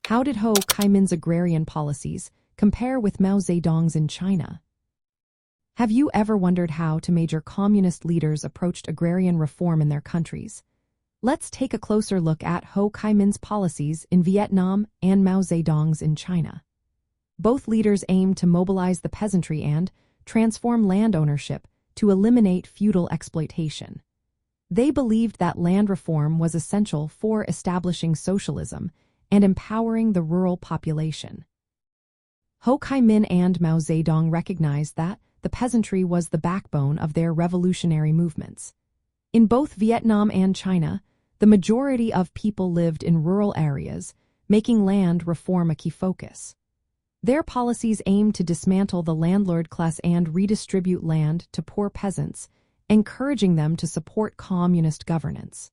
How did Ho Chi Minh's agrarian policies compare with Mao Zedong's in China? Have you ever wondered how major communist leaders approached agrarian reform in their countries? Let's take a closer look at Ho Chi Minh's policies in Vietnam and Mao Zedong's in China. Both leaders aimed to mobilize the peasantry and transform land ownership to eliminate feudal exploitation. They believed that land reform was essential for establishing socialism and empowering the rural population. Ho Chi Minh and Mao Zedong recognized that the peasantry was the backbone of their revolutionary movements. In both Vietnam and China, the majority of people lived in rural areas, making land reform a key focus. Their policies aimed to dismantle the landlord class and redistribute land to poor peasants, encouraging them to support communist governance.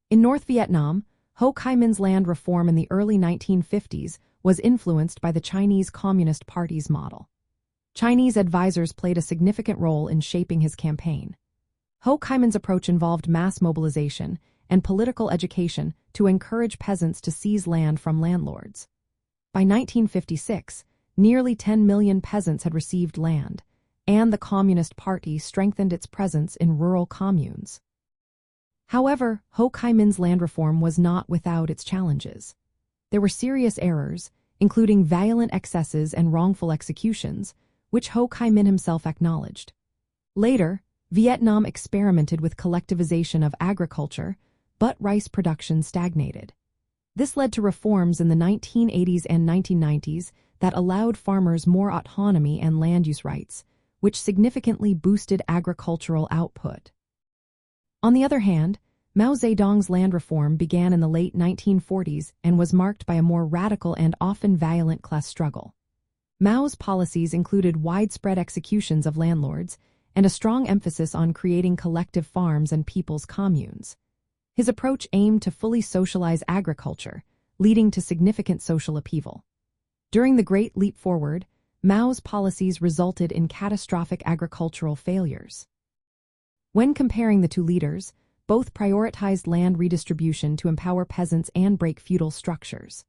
In North Vietnam, Ho Chi Minh's land reform in the early 1950s was influenced by the Chinese Communist Party's model. Chinese advisors played a significant role in shaping his campaign. Ho Chi Minh's approach involved mass mobilization and political education to encourage peasants to seize land from landlords. By 1956, nearly 10 million peasants had received land, and the Communist Party strengthened its presence in rural communes. However, Ho Chi Minh's land reform was not without its challenges. There were serious errors, including violent excesses and wrongful executions, which Ho Chi Minh himself acknowledged. Later, Vietnam experimented with collectivization of agriculture, but rice production stagnated. This led to reforms in the 1980s and 1990s that allowed farmers more autonomy and land use rights, which significantly boosted agricultural output. On the other hand, Mao Zedong's land reform began in the late 1940s and was marked by a more radical and often violent class struggle. Mao's policies included widespread executions of landlords and a strong emphasis on creating collective farms and people's communes. His approach aimed to fully socialize agriculture, leading to significant social upheaval. During the Great Leap Forward, Mao's policies resulted in catastrophic agricultural failures. When comparing the two leaders, both prioritized land redistribution to empower peasants and break feudal structures.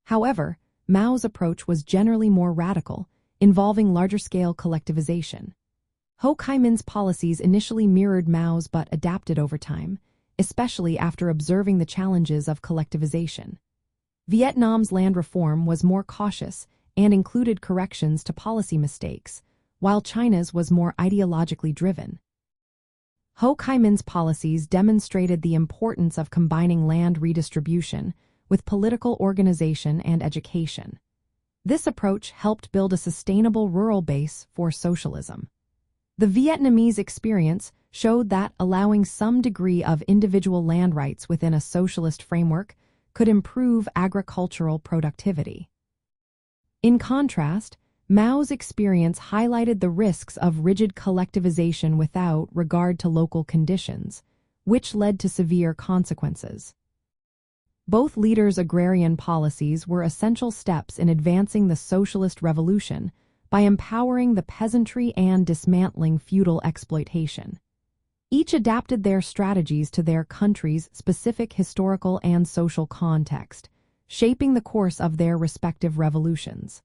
However, Mao's approach was generally more radical, involving larger-scale collectivization. Ho Chi Minh's policies initially mirrored Mao's but adapted over time, especially after observing the challenges of collectivization. Vietnam's land reform was more cautious and included corrections to policy mistakes, while China's was more ideologically driven. Ho Chi Minh's policies demonstrated the importance of combining land redistribution with political organization and education. This approach helped build a sustainable rural base for socialism. The Vietnamese experience showed that allowing some degree of individual land rights within a socialist framework could improve agricultural productivity. In contrast, Mao's experience highlighted the risks of rigid collectivization without regard to local conditions, which led to severe consequences. Both leaders' agrarian policies were essential steps in advancing the socialist revolution by empowering the peasantry and dismantling feudal exploitation. Each adapted their strategies to their country's specific historical and social context, shaping the course of their respective revolutions.